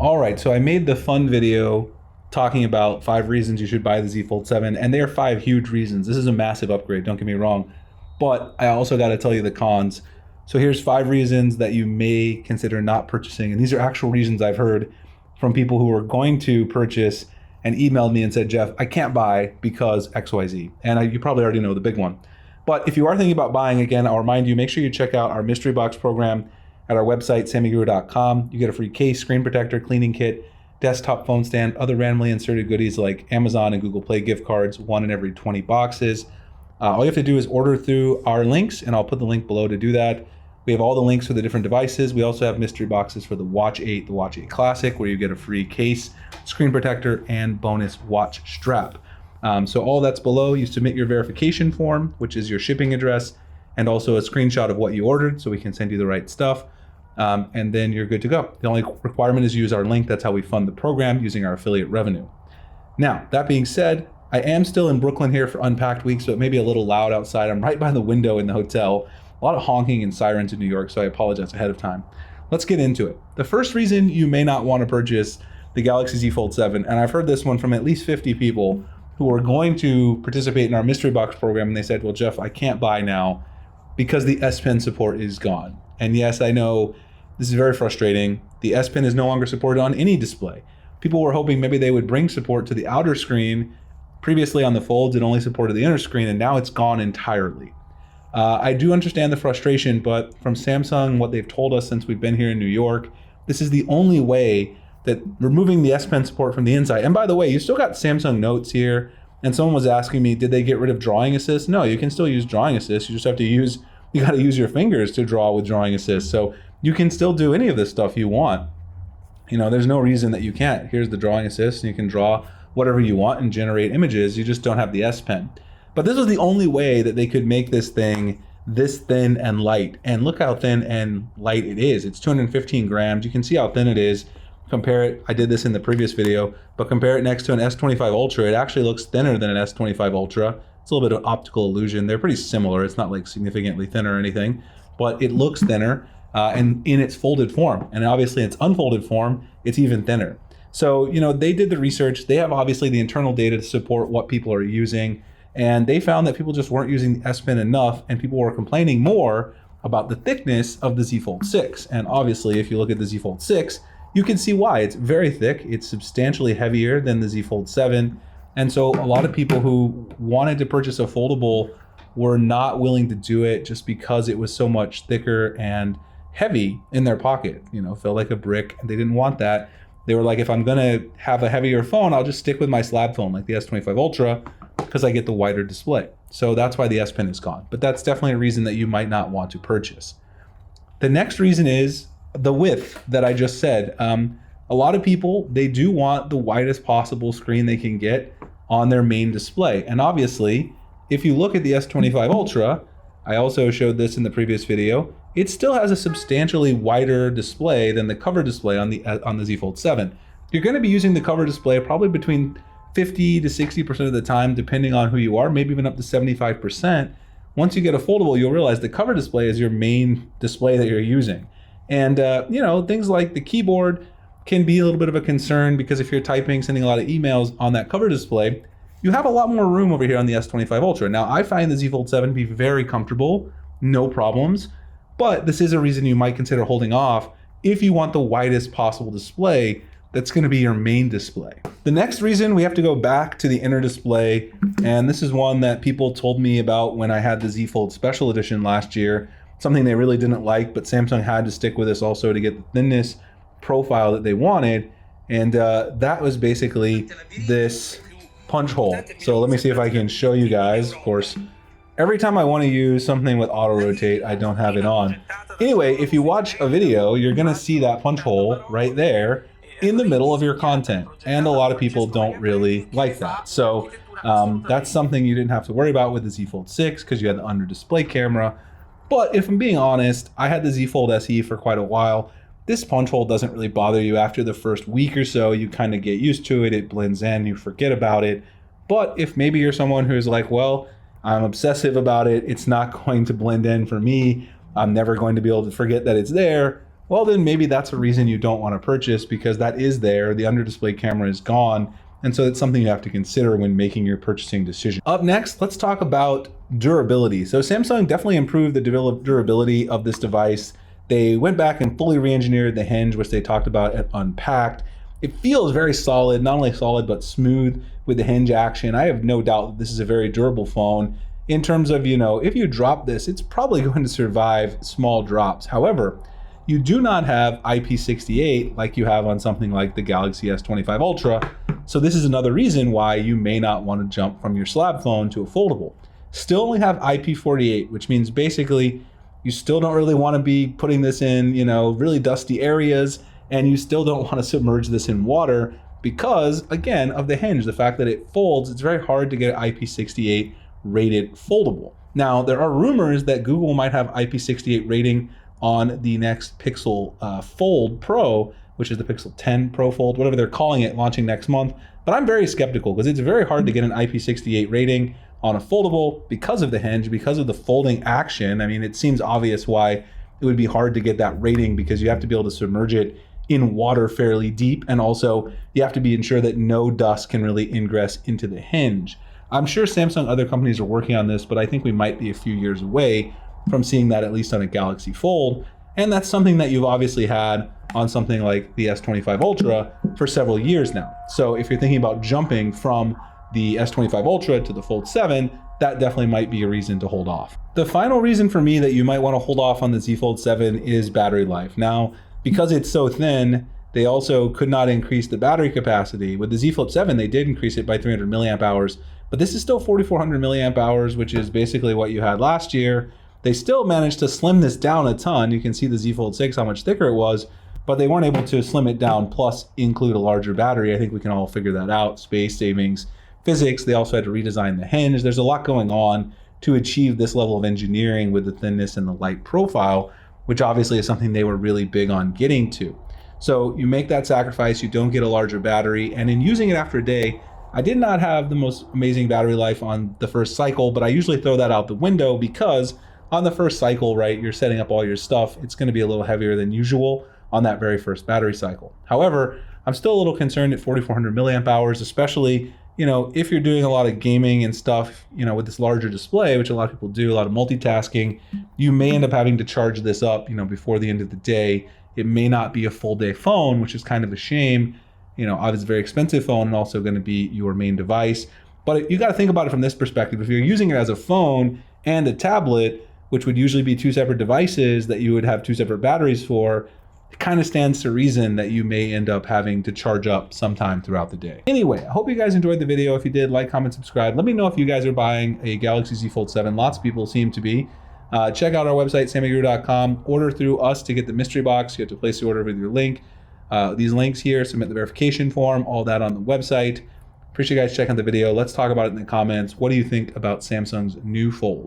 All right, so I made the fun video talking about 5 reasons you should buy the Z Fold 7, and they are 5 huge reasons. This is a massive upgrade, don't get me wrong, but I also got to tell you the cons. So here's 5 reasons that you may consider not purchasing, and these are actual reasons I've heard from people who are going to purchase and emailed me and said, Jeff, I can't buy because XYZ. And you probably already know the big one. But if you are thinking about buying, again, I'll remind you, make sure you check out our mystery box program at our website, sammyguru.com. You get a free case, screen protector, cleaning kit, desktop phone stand, other randomly inserted goodies like Amazon and Google Play gift cards, 1 in every 20 boxes. All you have to do is order through our links, and I'll put the link below to do that. We have all the links for the different devices. We also have mystery boxes for the Watch 8, the Watch 8 Classic, where you get a free case, screen protector, and bonus watch strap. So all that's below. You submit your verification form, which is your shipping address, and also a screenshot of what you ordered so we can send you the right stuff. And then you're good to go. The only requirement is use our link. That's how we fund the program using our affiliate revenue. Now, that being said, I am still in Brooklyn here for Unpacked Week, so it may be a little loud outside. I'm right by the window in the hotel. A lot of honking and sirens in New York, so I apologize ahead of time. Let's get into it. The first reason you may not want to purchase the Galaxy Z Fold 7, and I've heard this one from at least 50 people who are going to participate in our mystery box program, and they said, well, Jeff, I can't buy now because the S Pen support is gone. And yes, I know this is very frustrating. The S Pen is no longer supported on any display. People were hoping maybe they would bring support to the outer screen. Previously on the Folds, it only supported the inner screen, and now it's gone entirely. I do understand the frustration, but from Samsung, what they've told us since we've been here in New York, this is the only way that removing the S Pen support from the inside. And by the way, you still got Samsung Notes here, and someone was asking me, did they get rid of Drawing Assist? No, you can still use Drawing Assist. You just have to use, you got to use your fingers to draw with Drawing Assist. So you can still do any of this stuff you want. You know, there's no reason that you can't. Here's the Drawing Assist, and you can draw whatever you want and generate images. You just don't have the S Pen. But this was the only way that they could make this thing this thin and light. And look how thin and light it is. It's 215 grams. You can see how thin it is. Compare it, I did this in the previous video, but compare it next to an S25 Ultra. It actually looks thinner than an S25 Ultra. It's a little bit of optical illusion. They're pretty similar. It's not like significantly thinner or anything, but it looks thinner and in its folded form. And obviously its unfolded form, it's even thinner. So, you know, they did the research. They have obviously the internal data to support what people are using. And they found that people just weren't using the S Pen enough, and people were complaining more about the thickness of the Z Fold 6. And obviously, if you look at the Z Fold 6, you can see why. It's very thick. It's substantially heavier than the Z Fold 7. And so a lot of people who wanted to purchase a foldable were not willing to do it just because it was so much thicker and heavy in their pocket. You know, felt like a brick. They didn't want that. They were like, if I'm gonna have a heavier phone, I'll just stick with my slab phone like the S25 Ultra because I get the wider display. So that's why the S Pen is gone. But that's definitely a reason that you might not want to purchase. The next reason is the width that I just said. A lot of people, they do want the widest possible screen they can get on their main display. And obviously, if you look at the S25 Ultra, I also showed this in the previous video, it still has a substantially wider display than the cover display on the Z Fold 7. You're going to be using the cover display probably between 50 to 60% of the time, depending on who you are, maybe even up to 75%. Once you get a foldable, you'll realize the cover display is your main display that you're using. And, you know, things like the keyboard can be a little bit of a concern because if you're typing, sending a lot of emails on that cover display, you have a lot more room over here on the S25 Ultra. Now, I find the Z Fold 7 to be very comfortable, no problems, but this is a reason you might consider holding off if you want the widest possible display that's going to be your main display. The next reason, we have to go back to the inner display, and this is one that people told me about when I had the Z Fold Special Edition last year, something they really didn't like, but Samsung had to stick with this also to get the thinness profile that they wanted, and that was basically this punch hole. So let me see if I can show you guys. Of course, every time I want to use something with auto rotate, I don't have it on. Anyway, if you watch a video, you're gonna see that punch hole right there in the middle of your content, and a lot of people don't really like that. So that's something you didn't have to worry about with the Z Fold 6 because you had the under display camera. But if I'm being honest, I had the Z Fold SE for quite a while. This punch hole doesn't really bother you. After the first week or so, you kind of get used to it. It blends in, you forget about it. But if maybe you're someone who's like, well, I'm obsessive about it, it's not going to blend in for me, I'm never going to be able to forget that it's there, well, then maybe that's a reason you don't want to purchase, because that is there. The under display camera is gone. And so it's something you have to consider when making your purchasing decision. Up next, let's talk about durability. So Samsung definitely improved the durability of this device. They went back and fully re-engineered the hinge, which they talked about at Unpacked. It feels very solid, not only solid, but smooth with the hinge action. I have no doubt that this is a very durable phone in terms of, if you drop this, it's probably going to survive small drops. However, you do not have IP68 like you have on something like the Galaxy S25 Ultra. So this is another reason why you may not want to jump from your slab phone to a foldable. Still only have IP48, which means basically you still don't really want to be putting this in, really dusty areas, and you still don't want to submerge this in water because, again, of the hinge, the fact that it folds. It's very hard to get an IP68 rated foldable. Now, there are rumors that Google might have IP68 rating on the next Pixel Fold Pro, which is the Pixel 10 Pro Fold, whatever they're calling it, launching next month. But I'm very skeptical because it's very hard to get an IP68 rating on a foldable because of the hinge, because of the folding action. I mean, it seems obvious why it would be hard to get that rating, because you have to be able to submerge it in water fairly deep, and also you have to be ensure that no dust can really ingress into the hinge. I'm sure Samsung and other companies are working on this, but I think we might be a few years away from seeing that, at least on a Galaxy Fold. And that's something that you've obviously had on something like the S25 Ultra for several years now. So if you're thinking about jumping from the S25 Ultra to the Fold 7, that definitely might be a reason to hold off. The final reason for me that you might want to hold off on the Z Fold 7 is battery life. Now, because it's so thin, they also could not increase the battery capacity. With the Z Flip 7, they did increase it by 300 milliamp hours, but this is still 4,400 milliamp hours, which is basically what you had last year. They still managed to slim this down a ton. You can see the Z Fold 6, how much thicker it was, but they weren't able to slim it down plus include a larger battery. I think we can all figure that out. Space savings, physics. They also had to redesign the hinge. There's a lot going on to achieve this level of engineering with the thinness and the light profile, which obviously is something they were really big on getting to. So you make that sacrifice, you don't get a larger battery, and in using it after a day, I did not have the most amazing battery life on the first cycle, but I usually throw that out the window because on the first cycle, right, you're setting up all your stuff. It's going to be a little heavier than usual on that very first battery cycle. However, I'm still a little concerned at 4,400 milliamp hours, especially, if you're doing a lot of gaming and stuff, with this larger display, which a lot of people do, a lot of multitasking, you may end up having to charge this up, before the end of the day. It may not be a full day phone, which is kind of a shame. Obviously it's a very expensive phone and also going to be your main device. But you got to think about it from this perspective. If you're using it as a phone and a tablet, which would usually be two separate devices that you would have two separate batteries for, it kind of stands to reason that you may end up having to charge up sometime throughout the day. Anyway, I hope you guys enjoyed the video. If you did, like, comment, subscribe. Let me know if you guys are buying a Galaxy Z Fold 7. Lots of people seem to be. Check out our website, sammyguru.com. Order through us to get the mystery box. You have to place the order with your link. These links here, submit the verification form, all that on the website. Appreciate you guys checking out the video. Let's talk about it in the comments. What do you think about Samsung's new Fold?